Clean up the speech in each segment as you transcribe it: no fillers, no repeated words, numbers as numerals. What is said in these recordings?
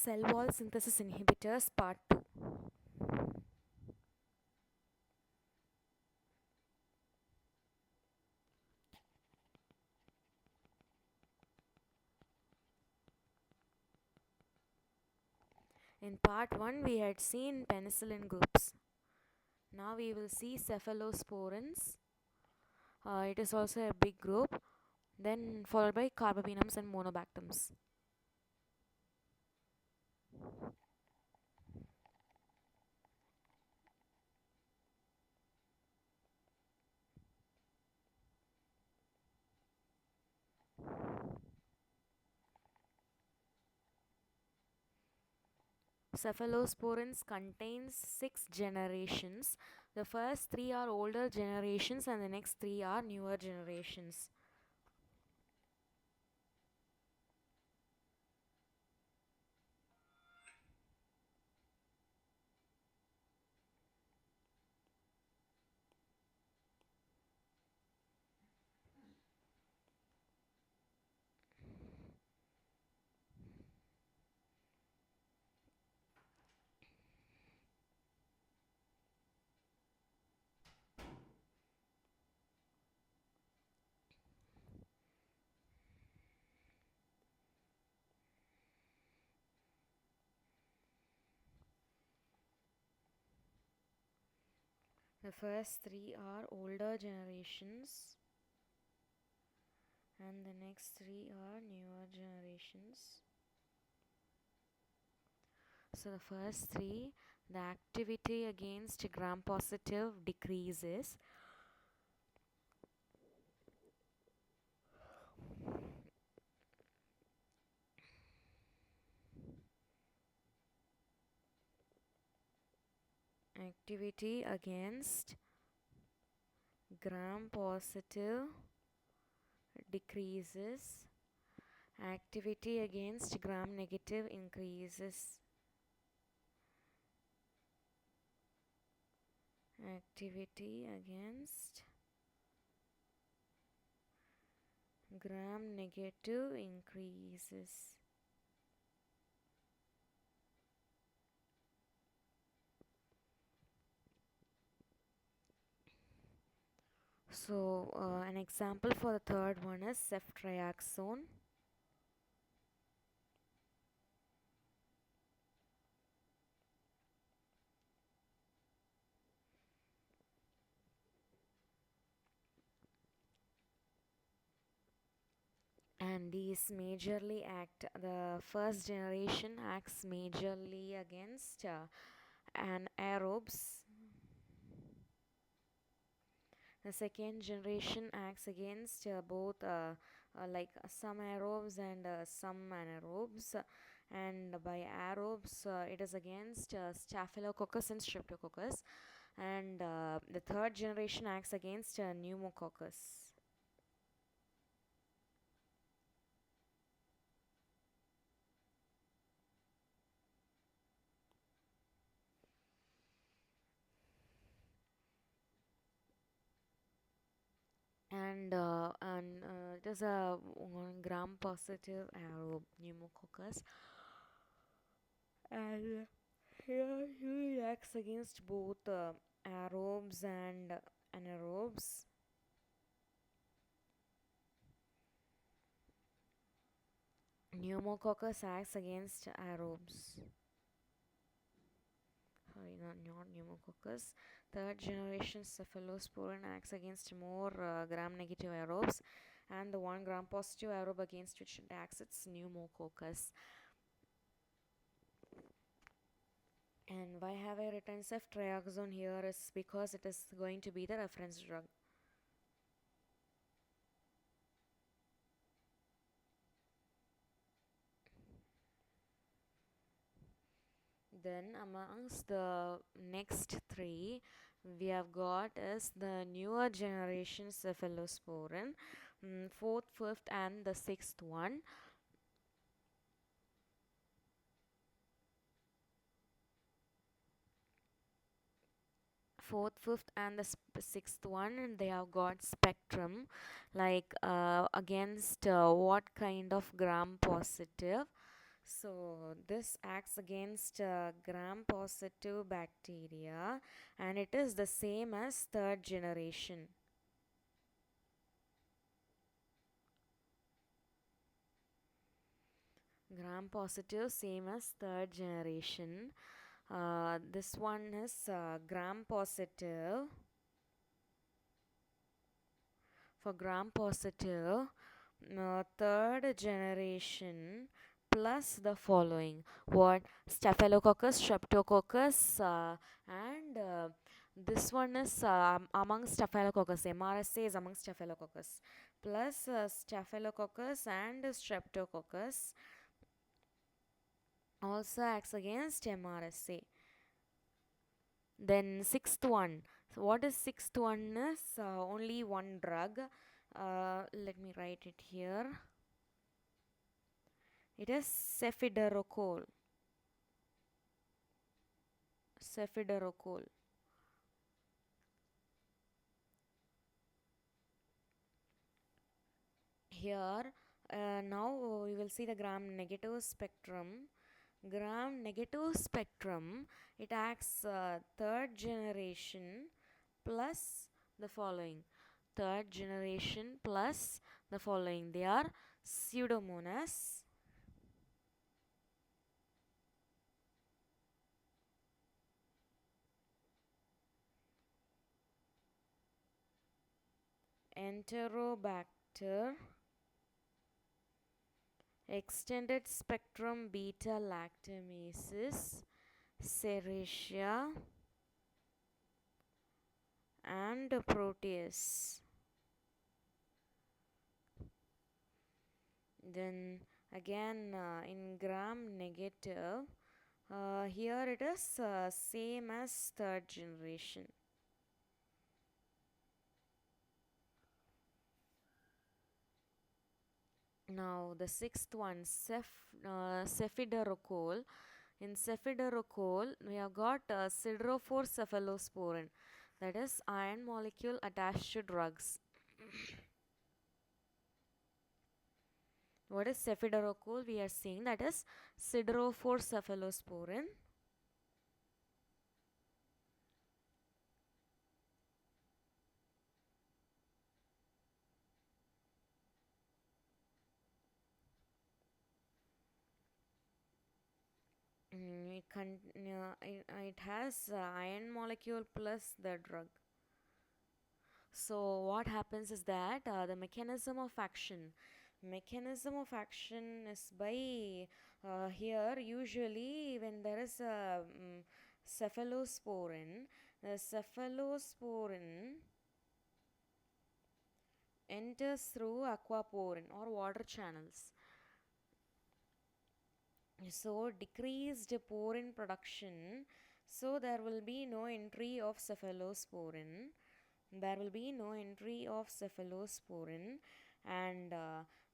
Cell wall synthesis inhibitors part 2. In part 1 we had seen penicillin groups. Now we will see cephalosporins. It is also a big group, then followed by carbapenems and monobactams. Cephalosporins contains 6 generations. The first 3 are older generations and the next 3 are newer generations. The first 3 are older generations and the next 3 are newer generations. So the first 3, the activity against gram positive decreases. Activity against gram positive decreases. Activity against gram negative increases. Activity against gram negative increases. So an example for the third one is ceftriaxone. And these majorly act, the first generation acts majorly against anaerobes. The second generation acts against both like some aerobes and some anaerobes, and by aerobes it is against staphylococcus and streptococcus, and the third generation acts against pneumococcus. And it is a 1 gram positive aerobe pneumococcus, and here he acts against both aerobes and anaerobes. Pneumococcus acts against aerobes. Sorry, not pneumococcus. Third generation cephalosporin acts against more gram negative aerobes, and the 1 gram positive aerobe against which it acts, it's pneumococcus. And why have I written ceftriaxone here is because it is going to be the reference drug. Then amongst the next 3 we have got is the newer generation cephalosporin, fourth, fifth and the sixth one. Fourth, fifth and the sixth one, and they have got spectrum, like against what kind of gram positive. So this acts against gram-positive bacteria, and it is the same as third generation. Gram-positive, same as third generation. This one is gram-positive. For gram-positive, third generation plus the following: what? Staphylococcus, streptococcus, and this one is among staphylococcus. MRSA is among staphylococcus, plus staphylococcus and streptococcus also acts against MRSA. Then sixth one. So what is sixth one is only one drug. Let me write it here. It is cefiderocol. Cefiderocol. Here, now we will see the gram negative spectrum. Gram negative spectrum, it acts third generation plus the following. Third generation plus the following. They are Pseudomonas, Enterobacter, extended spectrum beta lactamases, Serratia, and Proteus. Then again in gram negative, here it is same as third generation. Now the sixth one, cefiderocol. In cefiderocol, we have got siderophore cephalosporin, that is iron molecule attached to drugs. What is cefiderocol? We are seeing that is siderophore cephalosporin. It has iron molecule plus the drug. So what happens is that the mechanism of action is by here usually when there is a cephalosporin, the cephalosporin enters through aquaporin or water channels. So decreased porin production, so there will be no entry of cephalosporin. There will be no entry of cephalosporin, and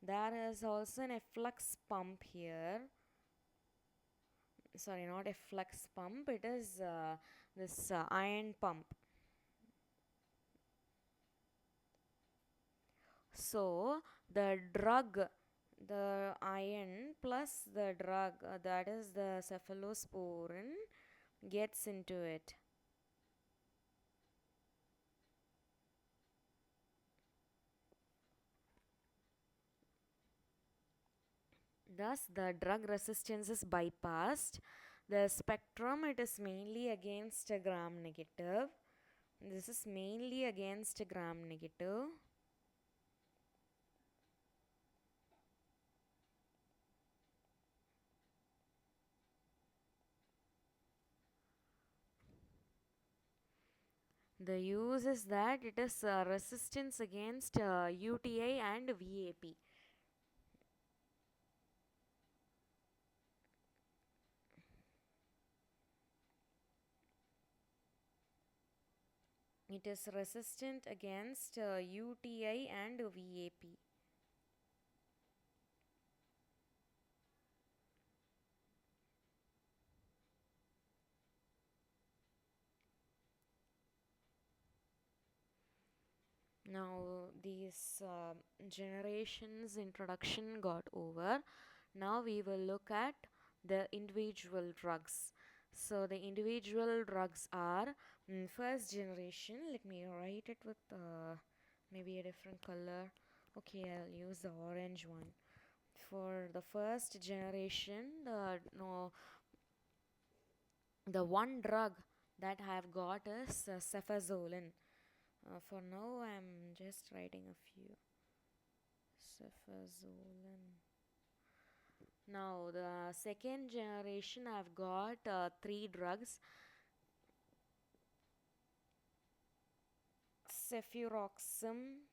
there is also an efflux pump here. Sorry, not efflux pump, it is this ion pump. So the drug, the iron plus the drug, that is the cephalosporin, gets into it. Thus, the drug resistance is bypassed. The spectrum, it is mainly against a gram negative. This is mainly against a gram negative. The use is that it is resistance against UTI and VAP. It is resistant against UTI and VAP. Now these generations introduction got over. Now we will look at the individual drugs. So the individual drugs are first generation. Let me write it with maybe a different color. Okay, I'll use the orange one. For the first generation, the one drug that I have got is cefazolin. For now, I'm just writing a few. Cefazolin. Now, the second generation, I've got three drugs: cefuroxim,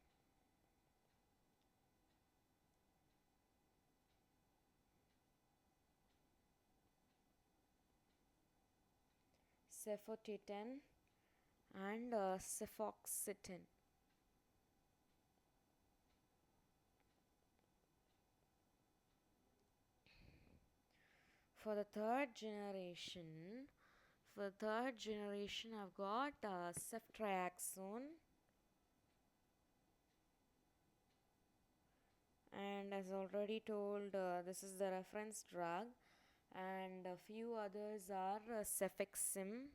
cefotitan, and cefoxitin. For the third generation, I've got ceftriaxone, and as already told, this is the reference drug, and a few others are cefixim,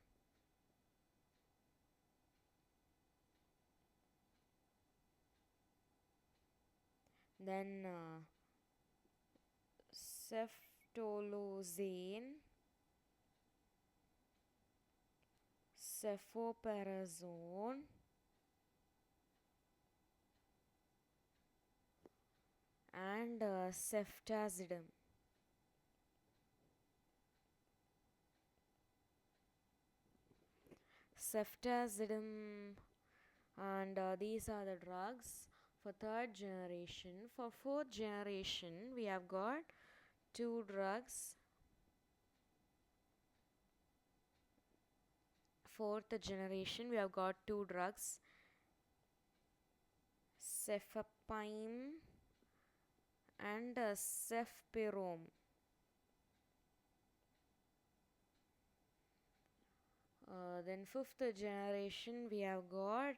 then ceftolozane, cefoperazone, and ceftazidime. Ceftazidime, and these are the drugs for third generation. For fourth generation, we have got two drugs. Fourth generation, we have got two drugs: cefepime and cefpirome. Then fifth generation, we have got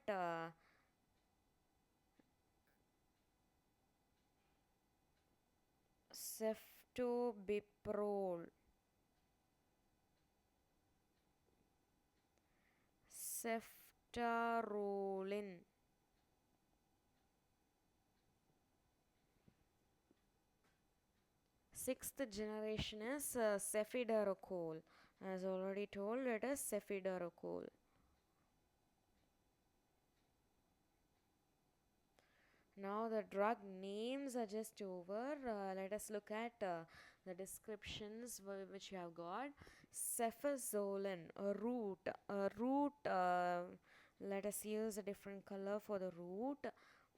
ceftobiprole, ceftarolin. Sixth generation is cefiderocol. As already told, it is cefiderocol. Now the drug names are just over. Let us look at the descriptions which you have got. Cefazolin, a root. Let us use a different color for the root.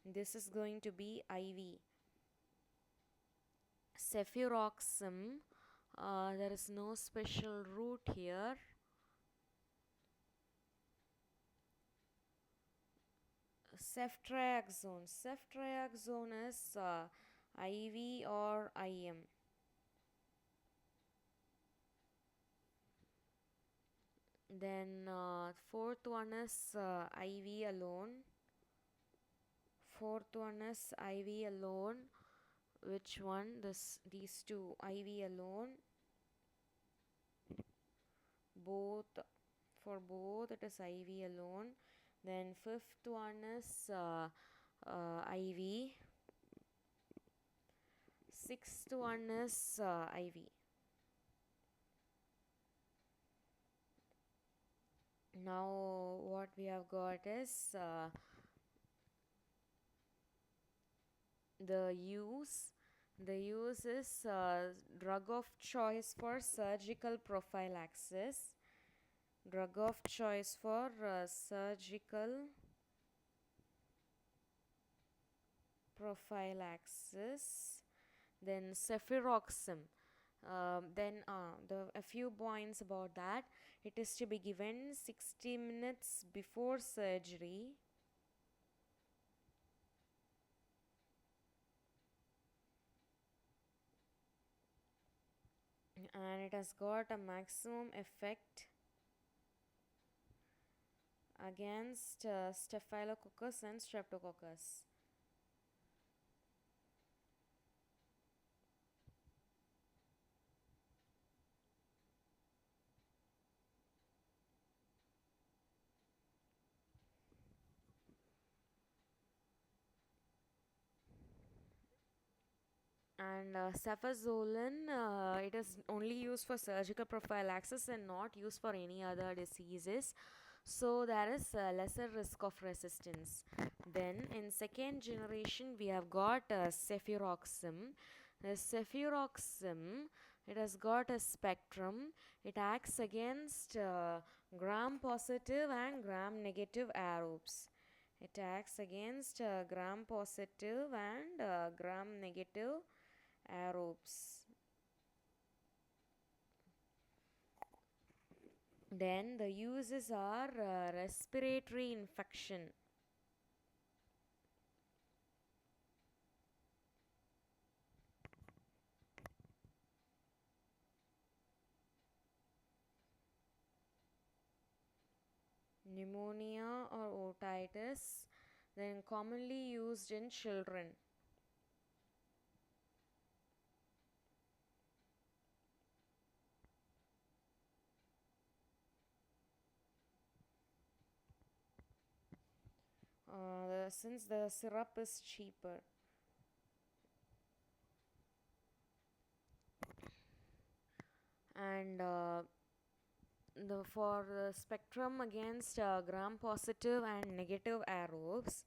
This is going to be IV. Cefuroxim, there is no special root here. Ceftriaxone is IV or IM. Then fourth one is IV alone. Which one? These two, IV alone. Both, for both it is IV alone. Then fifth one is IV. Sixth one is IV. Now what we have got is the use. The use is drug of choice for surgical prophylaxis. Drug of choice for surgical prophylaxis. Then cefuroxim. Then a few points about that. It is to be given 60 minutes before surgery. And it has got a maximum effect against staphylococcus and streptococcus. And cefazolin, it is only used for surgical prophylaxis and not used for any other diseases. So there is a lesser risk of resistance. Then in second generation we have got cefuroxim. The cefuroxim, it has got a spectrum. It acts against gram positive and gram negative aerobes. It acts against gram positive and gram negative aerobes. Then the uses are respiratory infection, pneumonia or otitis, then commonly used in children. Since the syrup is cheaper. And the for the spectrum against gram positive and negative aerobes,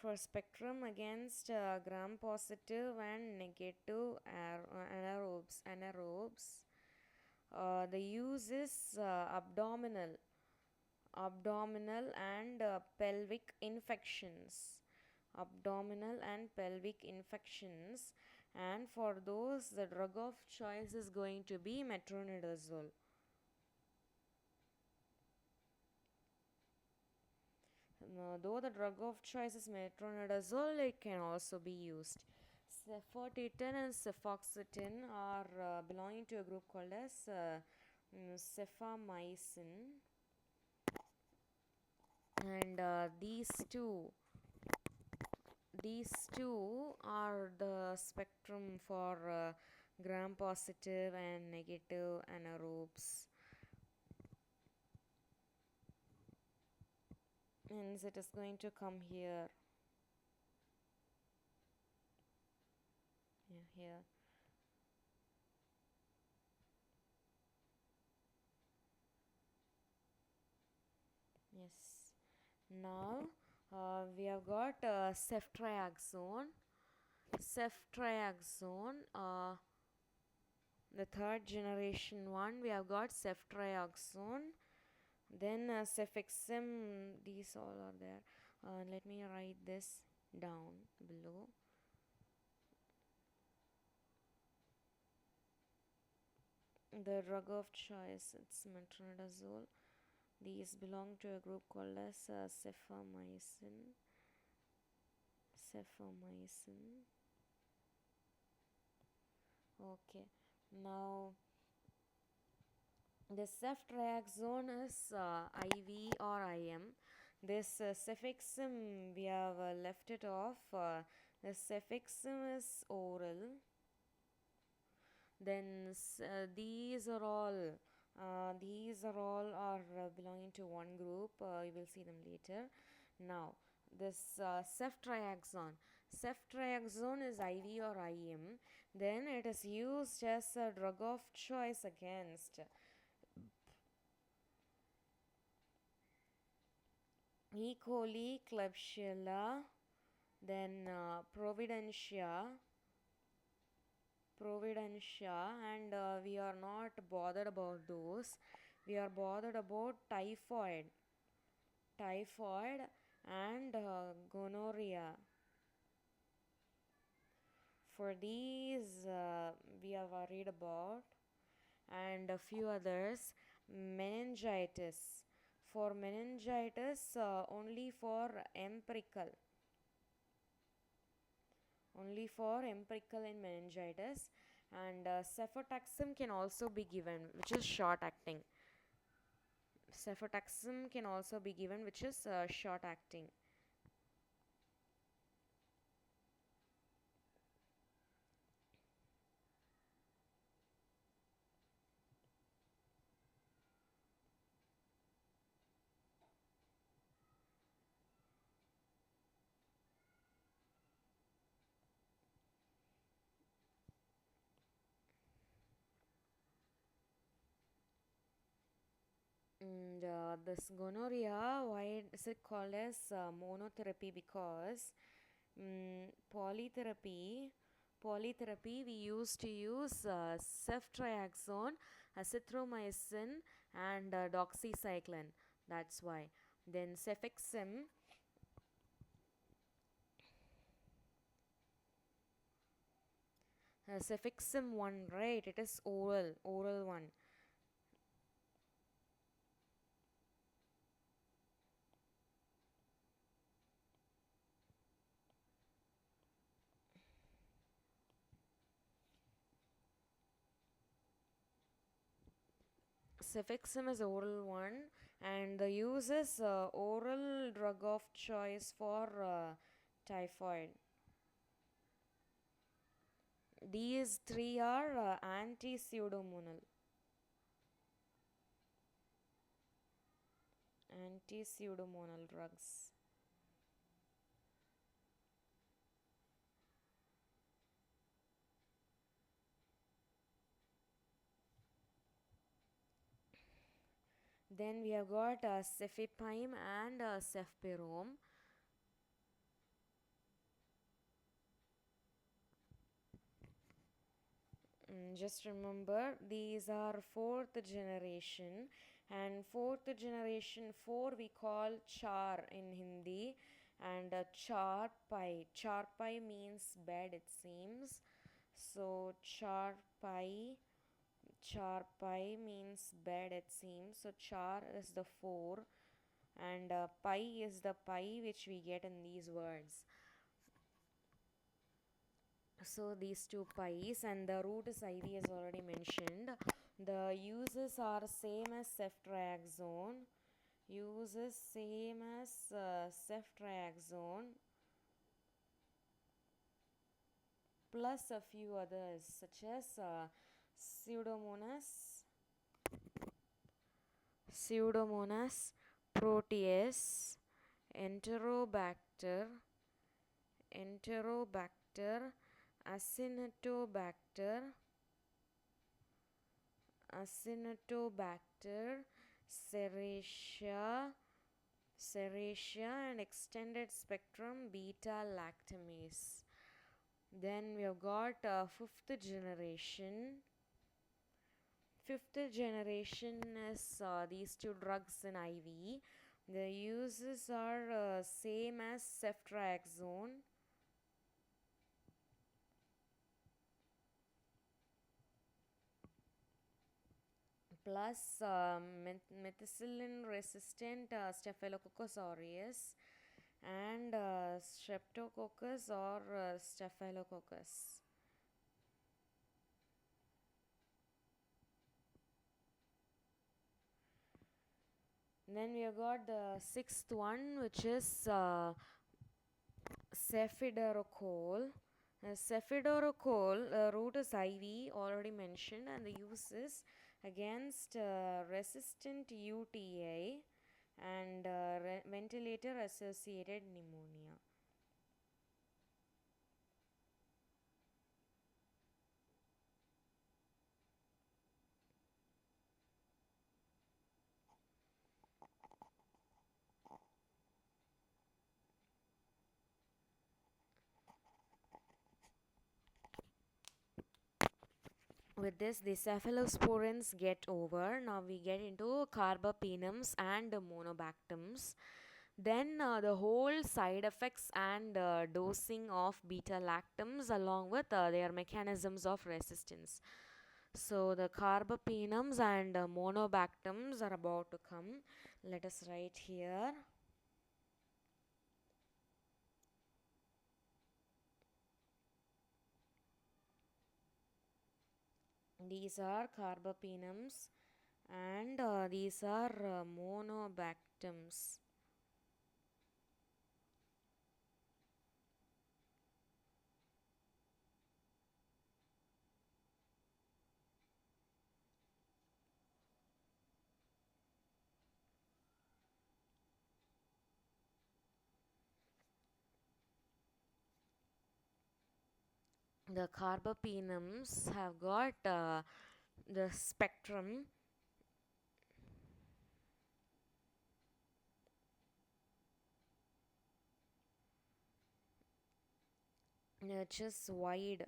for spectrum against gram positive and negative anaerobes, the use is abdominal and pelvic infections, abdominal and pelvic infections. And for those, the drug of choice is going to be metronidazole. Though the drug of choice is metronidazole, it can also be used. Cefotitin and cefoxitin are belonging to a group called as cefamycin, and these two are the spectrum for gram positive and negative anaerobes. Hence, it is going to come here. Yeah, here. Yes. Now we have got ceftriaxone. Ceftriaxone, the third generation one, we have got ceftriaxone. Then cefixim, these all are there. Let me write this down below. The drug of choice, it's metronidazole. These belong to a group called as cefamycin. Cefamycin. Okay. Now the ceftriaxone is IV or IM. This cefixim, we have left it off. The cefixim is oral. Then these are all are belonging to one group. You will see them later. Now this ceftriaxone is IV or IM. Then it is used as a drug of choice against E. coli, Klebsiella, then Providentia, and we are not bothered about those. We are bothered about typhoid and gonorrhea. For these, we are worried about, and a few others. Meningitis. For meningitis, only for empirical in meningitis. And cefotaxime can also be given, which is short acting. Cefotaxime can also be given, which is short acting. And this gonorrhea, why is it called as monotherapy? Because polytherapy, we used to use ceftriaxone, azithromycin, and doxycycline. That's why. Then cefixim one, right? It is oral one. Cefixim is oral one, and the use is oral drug of choice for typhoid. These three are anti-pseudomonal drugs. Then we have got cefepime and cefpirone. Just remember, these are fourth generation, and fourth generation 4 we call char in Hindi, and char pai. Char pai means bed, it seems. So char pai means bed, it seems. So char is the 4, and pi is the pi which we get in these words. So these two pies, and the root is IV as already mentioned. The uses are same as ceftriaxone. Uses same as ceftriaxone plus a few others such as pseudomonas, proteus, enterobacter, enterobacter, acinetobacter, serratia, and extended spectrum beta lactamase. Then we have got fifth generation. Fifth generation is these two drugs in IV. The uses are same as ceftriaxone plus methicillin resistant staphylococcus aureus and streptococcus or staphylococcus. Then we have got the sixth one, which is cefiderocol. Cefiderocol root is IV, already mentioned, and the use is against resistant UTI and ventilator associated pneumonia. With this, the cephalosporins get over. Now we get into carbapenems and monobactums. Then the whole side effects and dosing of beta lactams along with their mechanisms of resistance. So the carbapenems and monobactams are about to come. Let us write here. These are carbapenems and these are monobactams. The carbapenems have got the spectrum which is wide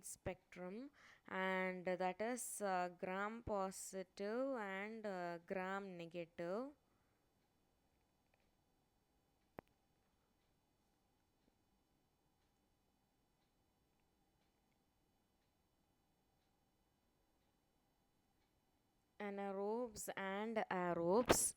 spectrum, and that is gram positive and gram negative. Anaerobes and aerobes.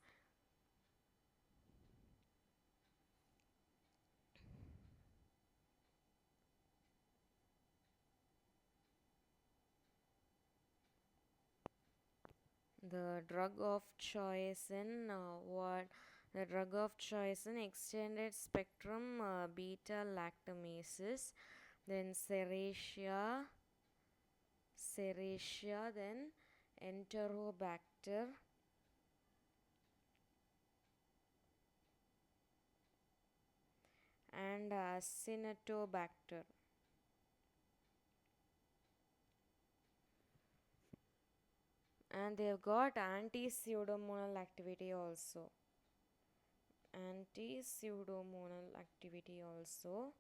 The drug of choice in what the drug of choice in extended spectrum beta lactamases, then serratia, then enterobacter, and cinetobacter. And they've got anti-pseudomonal activity also. Anti-pseudomonal activity also.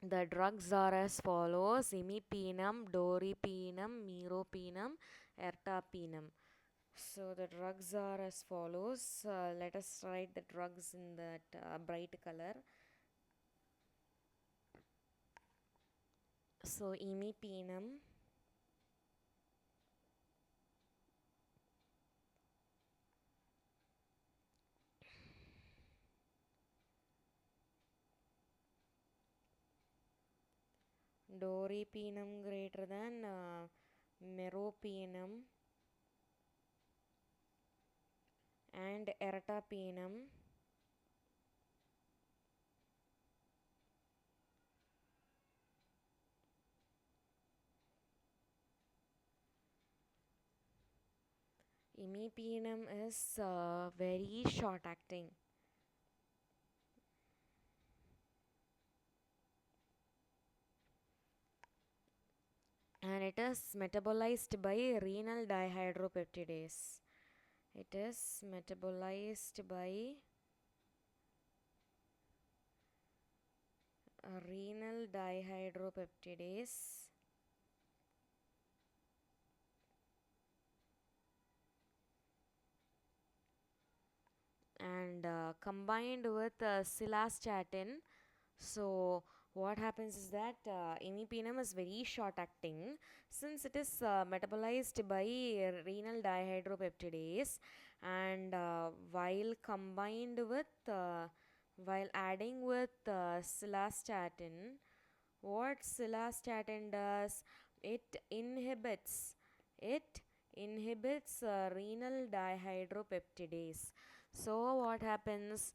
The drugs are as follows: imipenem, doripenem, meropenem, ertapenem. So the drugs are as follows. Let us write the drugs in that bright color. So imipenem, doripenem greater than meropenem, and ertapenem. Imipenem is very short acting, and it is metabolized by renal dihydropeptidase. It is metabolized by renal dihydropeptidase, and combined with cilastatin. So what happens is that imipenem is very short acting since it is metabolized by renal dihydropeptidase, and while adding with cilastatin, what cilastatin does, it inhibits it inhibits renal dihydropeptidase. So what happens,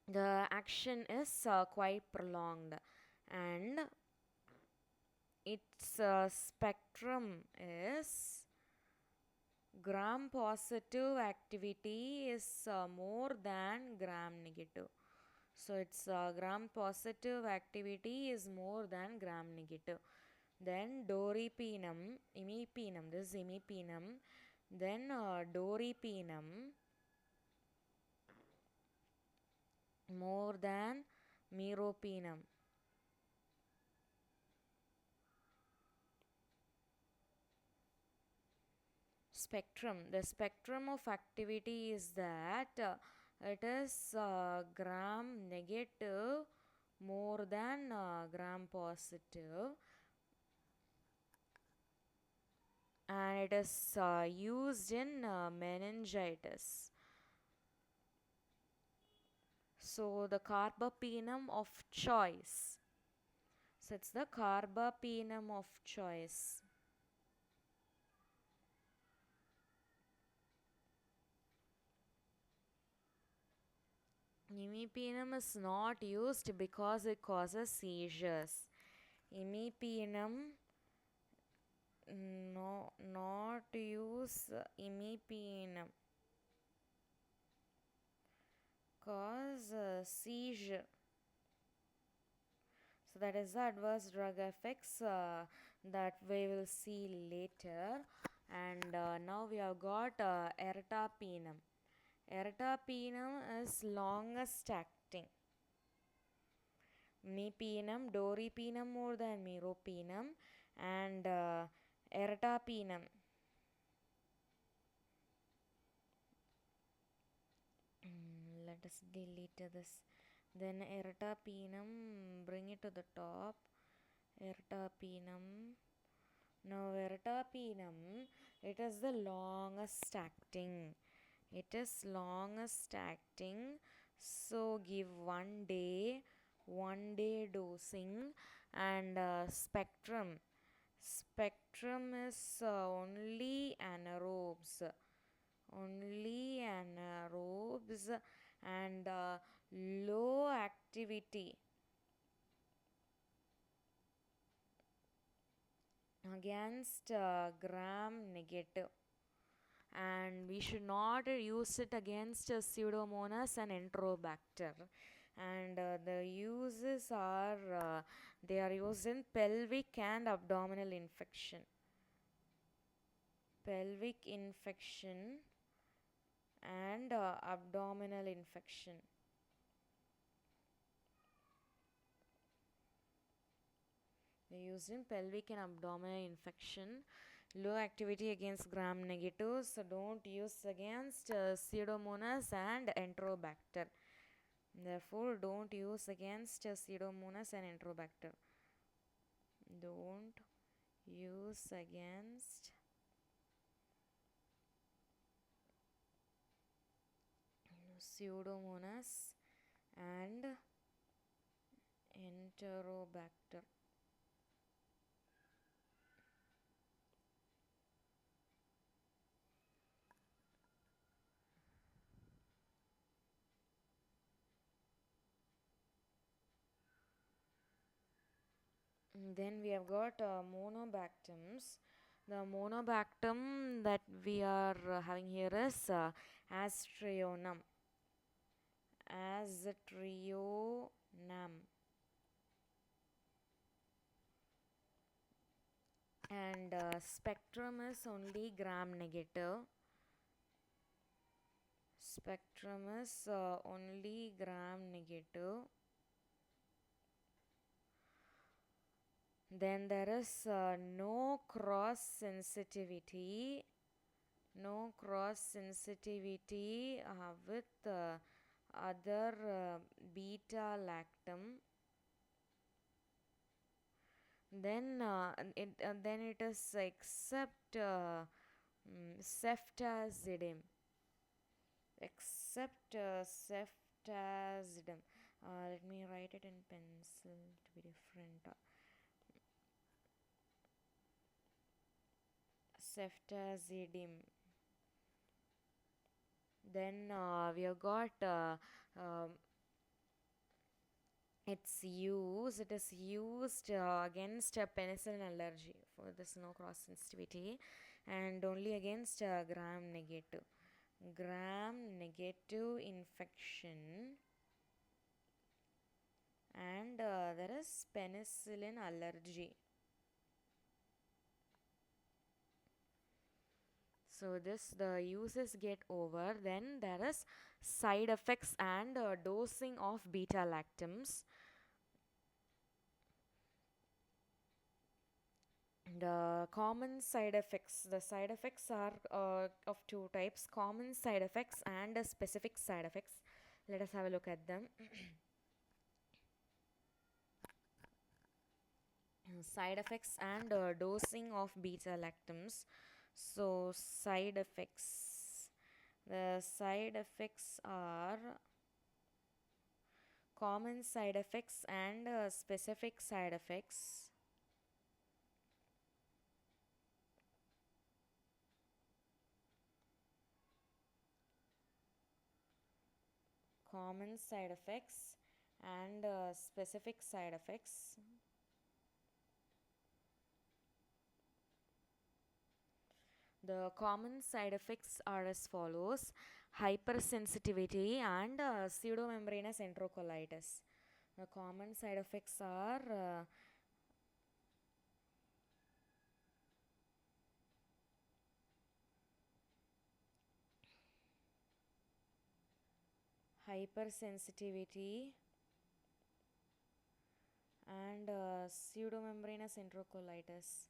the action is quite prolonged, and its spectrum is gram positive activity is more than gram negative. So its gram positive activity is more than gram negative. Then doripenem, imipenem, this is imipenem. Then doripenem more than meropenem. Spectrum, the spectrum of activity is that it is gram negative more than gram positive, and it is used in meningitis. So the carbapenem of choice, so it's the carbapenem of choice. Imipenem is not used because it causes seizures. Imipenem, no, not use imipenem cause seizure. So that is the adverse drug effects that we will see later. And now we have got ertapenem. Ertapenem is longest acting. Mepenum, doripenum more than meropenum, and ertapenem. Let us delete this. Then ertapenem, bring it to the top. Ertapenem. Now ertapenem, it is the longest acting. It is longest acting. So give 1 day dosing, and spectrum. Spectrum is only anaerobes, and low activity against gram negative, and we should not use it against pseudomonas and enterobacter. And the uses are they are used in pelvic and abdominal infection. Pelvic infection and abdominal infection. They used in pelvic and abdominal infection. Low activity against gram negatives, so don't use against pseudomonas and enterobacter. Therefore, don't use against pseudomonas and enterobacter. Don't use against pseudomonas and enterobacter. Then we have got monobactums. The monobactum that we are having here is astrionum. Astrionum. And spectrum is only gram negative. Spectrum is only gram negative. Then there is no cross sensitivity. No cross sensitivity with other beta lactam. Then it is except ceftazidime. Except ceftazidime. Let me write it in pencil to be different. Ceftazidime. Then we have got its use. It is used against penicillin allergy for this no cross sensitivity, and only against gram negative. Gram negative infection, and there is penicillin allergy. So this the uses get over. Then there is side effects and dosing of beta lactams. The common side effects. The side effects are of two types: common side effects and specific side effects. Let us have a look at them. Side effects and dosing of beta lactams. So side effects. The side effects are common side effects and specific side effects. Common side effects and specific side effects. The common side effects are as follows: hypersensitivity and pseudomembranous enterocolitis. The common side effects are hypersensitivity and pseudomembranous enterocolitis.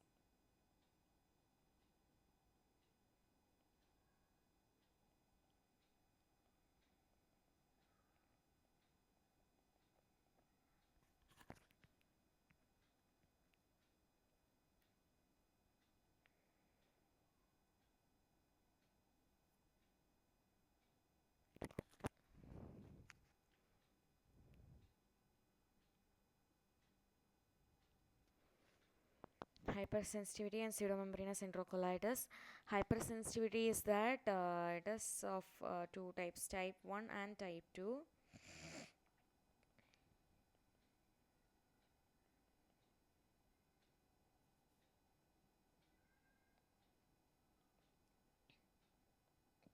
Hypersensitivity and pseudomembranous enterocolitis. Hypersensitivity is that it is of two types, type 1 and type 2.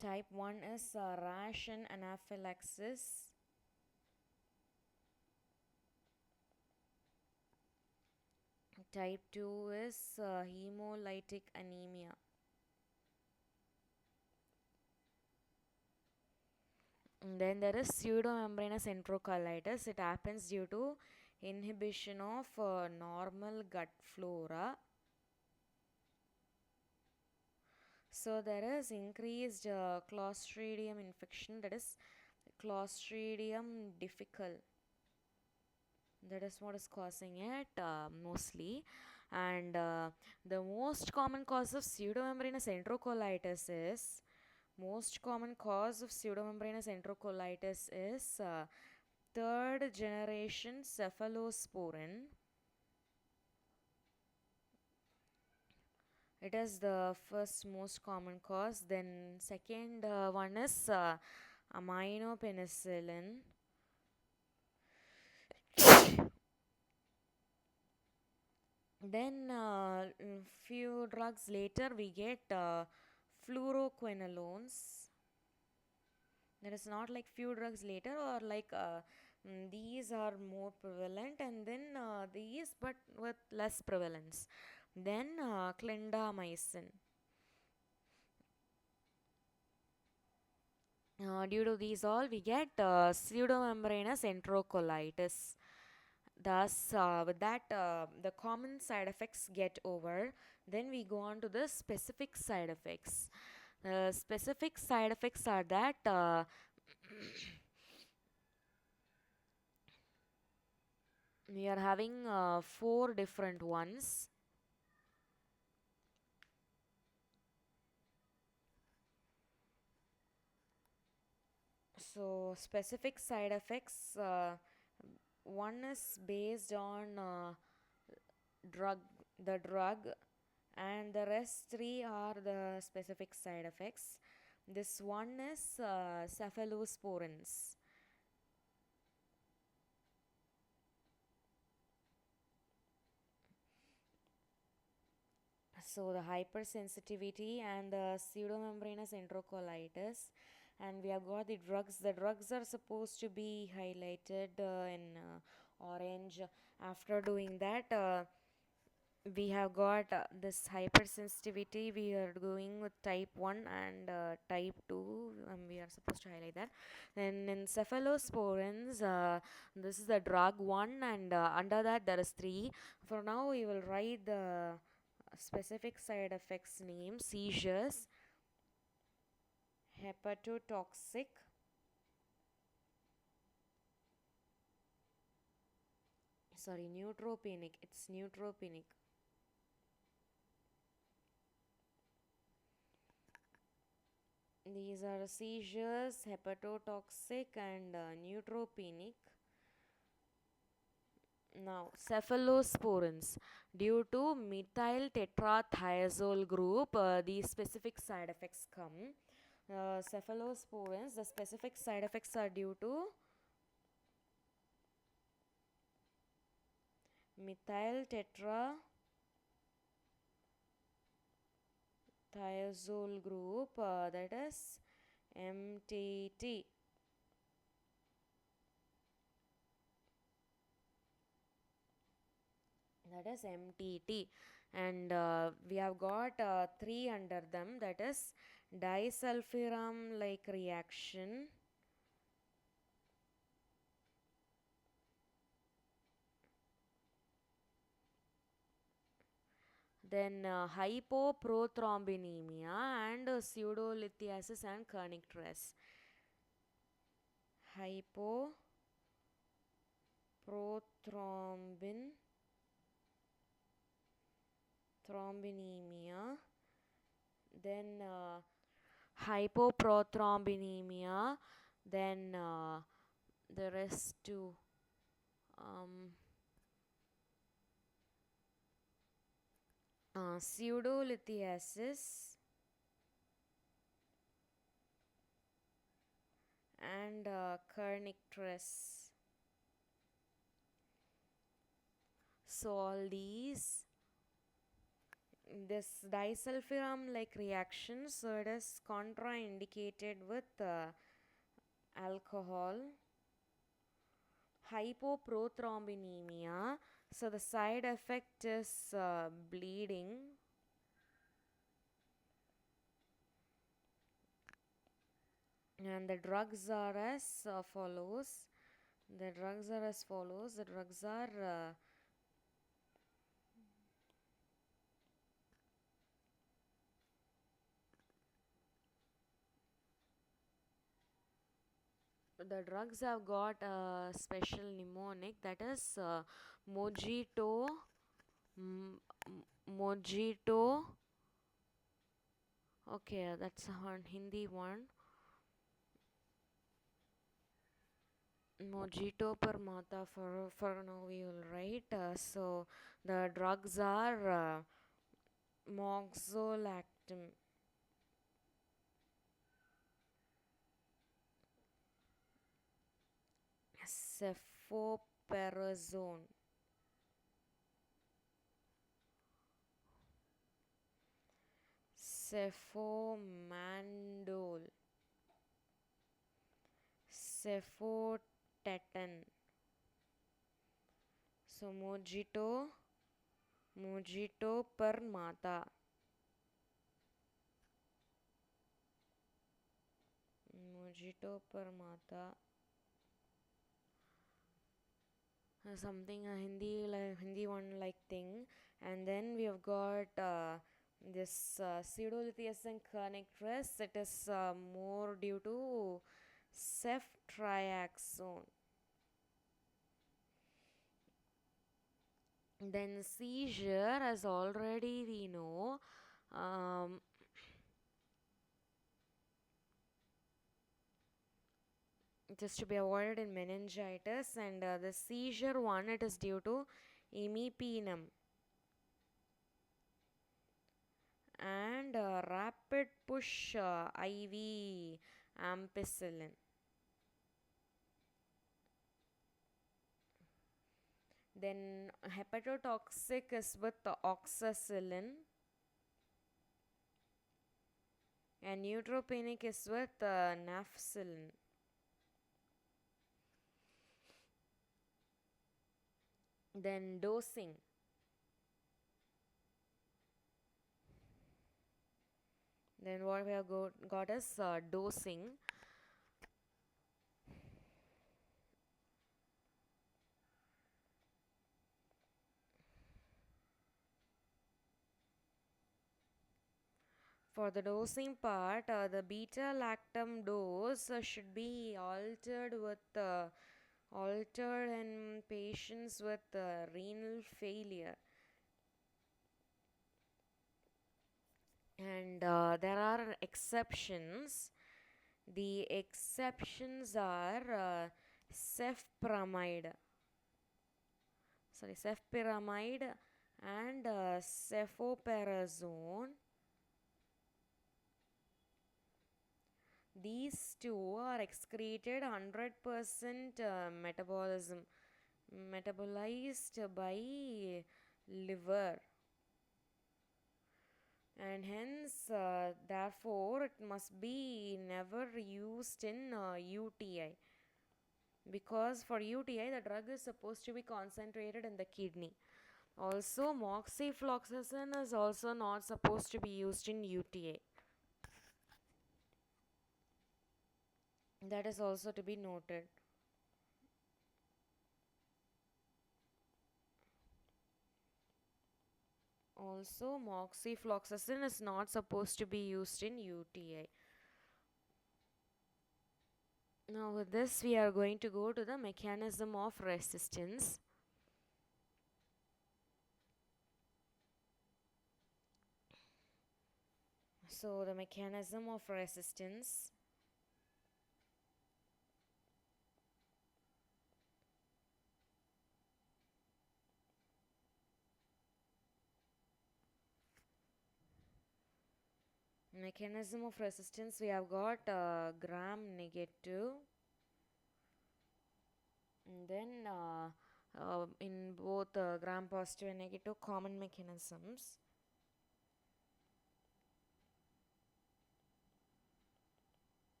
Type 1 is rash and anaphylaxis. Type 2 is hemolytic anemia. And then there is pseudomembranous enterocolitis. It happens due to inhibition of normal gut flora. So there is increased Clostridium infection, that is Clostridium difficile. That is what is causing it mostly. And the most common cause of pseudomembranous enterocolitis is third generation cephalosporin. It is the first most common cause. Then second one is aminopenicillin. Then few drugs later we get fluoroquinolones. That is not like few drugs later, or like these are more prevalent, and then these but with less prevalence. Then clindamycin. Due to these all, we get pseudomembranous enterocolitis. Thus, with that, the common side effects get over. Then we go on to the specific side effects. The specific side effects are that we are having four different ones. So, specific side effects, one is based on drug, the drug, and the rest three are the specific side effects. This one is cephalosporins. So the hypersensitivity and the pseudomembranous enterocolitis, and we have got the drugs. The drugs are supposed to be highlighted in orange. After doing that, we have got this hypersensitivity. We are going with type 1 and type 2. We are supposed to highlight that. Then in cephalosporins, this is the drug 1, and under that there is 3. For now, we will write the specific side effects name: seizures, hepatotoxic, neutropenic. It's neutropenic. These are seizures, hepatotoxic, and neutropenic. Now, cephalosporins. Due to methyl tetrathiazole group, these specific side effects come. Cephalosporins, the specific side effects are due to methyl tetrathiazole group, that is MTT. That is MTT. And we have got three under them, that is disulfiram like reaction, then hypoprothrombinemia and pseudolithiasis and kernicterus. Hypoprothrombinemia, then hypoprothrombinemia, then the rest too. Um, Pseudolithiasis and kernicterus. So all these, this disulfiram like reaction, so it is contraindicated with alcohol. Hypoprothrombinemia, so the side effect is bleeding. And the drugs are as follows. The drugs are as follows. The drugs are the drugs have got a special mnemonic, that is mojito, mojito. Okay, that's a Hindi one. Mojito per mata, for now we will write. So the drugs are moxolactam, cefoperazone, cefomandole, cefotetan. So mojito per mata. Mojito per mata. Something a Hindi one like thing, and then we have got this pseudolithias and kernicterus. It is more due to ceftriaxone. Then seizure, as already we know, it is to be avoided in meningitis, and the seizure one, it is due to imipenem and rapid push IV ampicillin. Then hepatotoxic is with the oxacillin, and neutropenic is with nafcillin. Then dosing. Then what we have got is dosing. For the dosing part, the beta lactam dose should be altered in patients with renal failure. And there are exceptions. The exceptions are cefpramide and cefoperazone. These two are excreted 100% metabolized by liver, and hence therefore it must be never used in UTI, because for UTI the drug is supposed to be concentrated in the kidney. Also, moxifloxacin is also not supposed to be used in UTI. That is also to be noted. Also, moxifloxacin is not supposed to be used in UTI. Now, with this, we are going to go to the mechanism of resistance. So, the mechanism of resistance. Mechanism of resistance, we have got gram negative, and then in both gram positive and negative common mechanisms.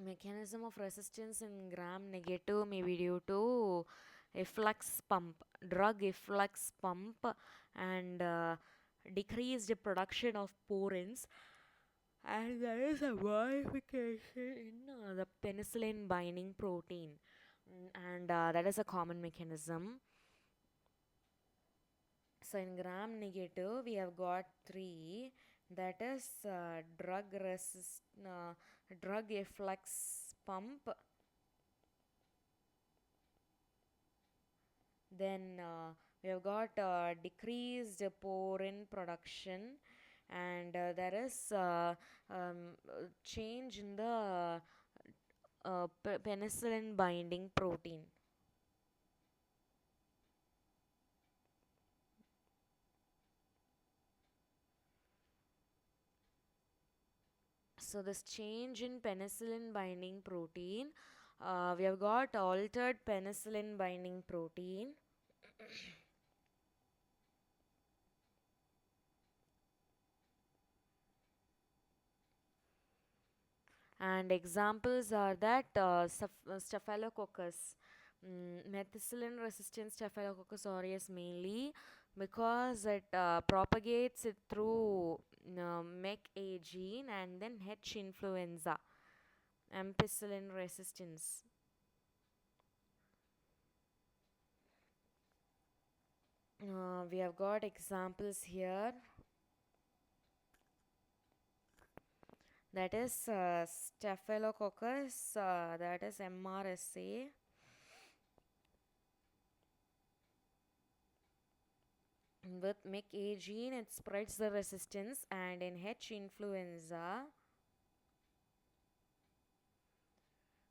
Mechanism of resistance in gram negative may be due to efflux pump, drug efflux pump, and decreased production of porins, and there is a modification in the penicillin binding protein. And that is a common mechanism. So in gram negative, we have got three. That is drug efflux pump. Then we have got decreased porin production, and there is change in the penicillin binding protein. So this change in penicillin binding protein, we have got altered penicillin binding protein. And examples are that Staphylococcus, methicillin resistant Staphylococcus aureus mainly because it propagates it through MEC-A gene, and then H influenza, ampicillin resistance. We have got examples here, that is Staphylococcus, that is MRSA. With MEC-A gene, it spreads the resistance, and in H influenza,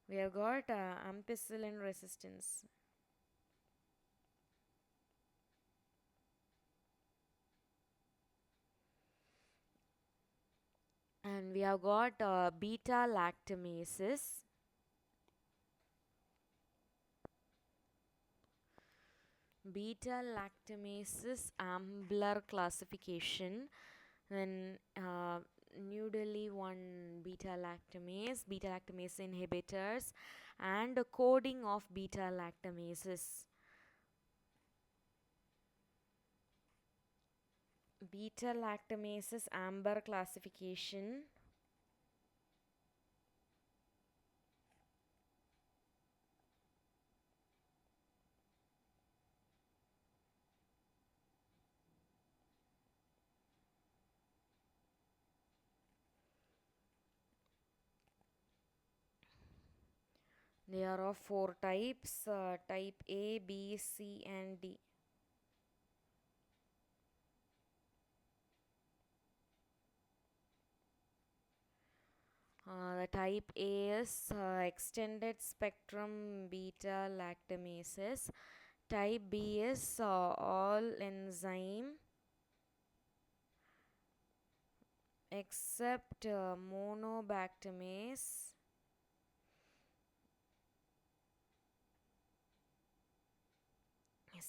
we have got ampicillin resistance. And we have got beta lactamases. Beta lactamases Ambler classification. Then New Delhi one beta lactamase inhibitors, and coding of beta lactamases. Beta lactamases Amber classification. There are of four types, type A, B, C, and D. The type A is extended spectrum beta lactamases. Type B is all enzyme except monobactamase.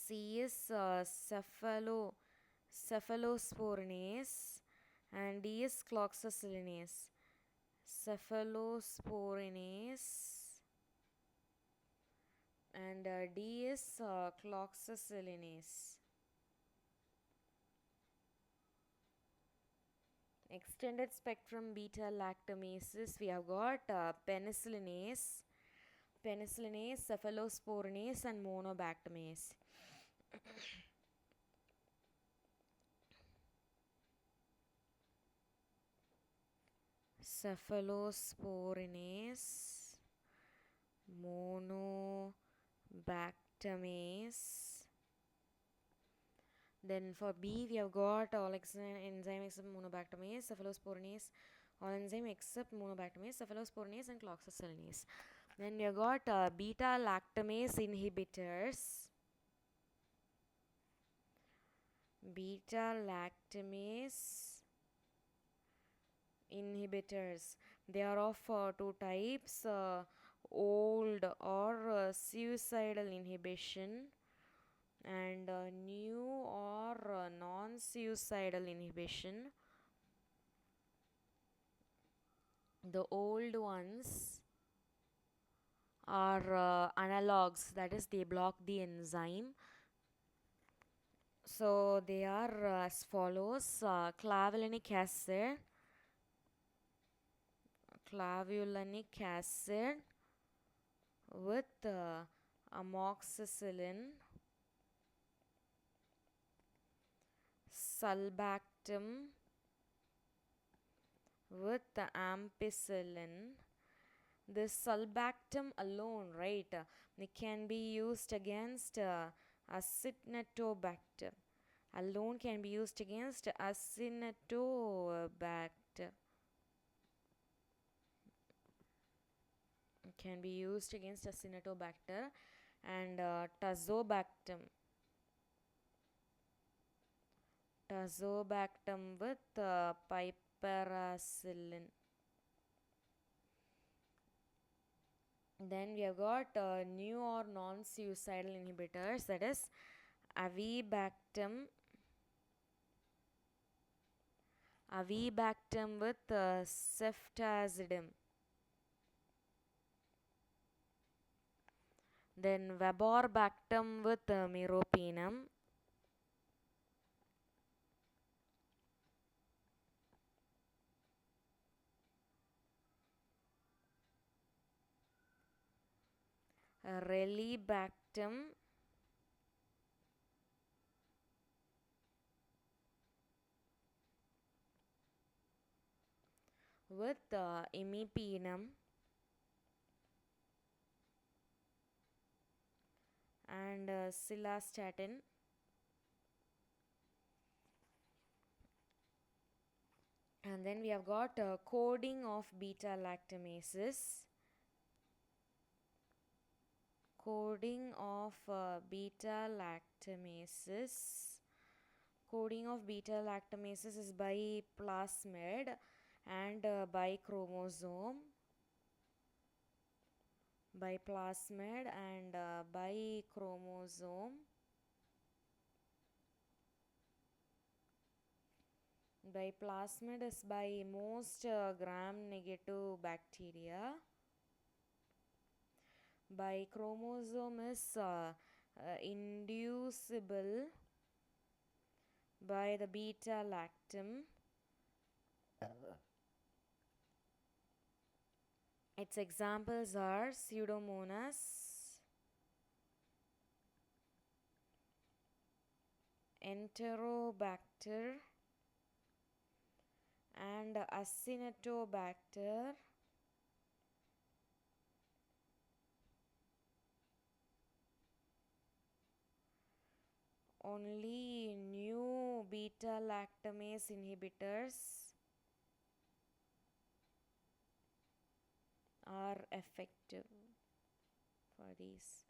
C is cephalosporinase, and D is cloxacillinase. Cephalosporinase, and D is cloxacillinase. Extended spectrum beta lactamases, we have got penicillinase, cephalosporinase, and monobactamase. Cephalosporinase, monobactamase. Then for B, we have got all enzyme except monobactamase, cephalosporinase, all enzyme except monobactamase, cephalosporinase, and cloxacillinase. Then we have got beta lactamase inhibitors. Beta lactamase inhibitors. They are of two types: old or suicidal inhibition, and new or non-suicidal inhibition. The old ones are analogs, that is, they block the enzyme. So they are as follows: clavulanic acid with amoxicillin, sulbactam with ampicillin. This sulbactam alone, right, it can be used against Acinetobacter. Alone can be used against Acinetobacter. Can be used against Acinetobacter and Tazobactam. Tazobactam with piperacillin. Then we have got new or non-suicidal inhibitors, that is avibactam with ceftazidime. Then vaborbactam with meropenem. Relibactam with imipenem, and cilastatin. And then we have got coding of beta lactamases. Coding of beta lactamases. Coding of beta lactamases is by plasmid and by chromosome. By plasmid and by chromosome. By plasmid is by most gram-negative bacteria. By chromosome is inducible by the beta lactam. Its examples are Pseudomonas, Enterobacter, and Acinetobacter. Only new beta lactamase inhibitors are effective for these.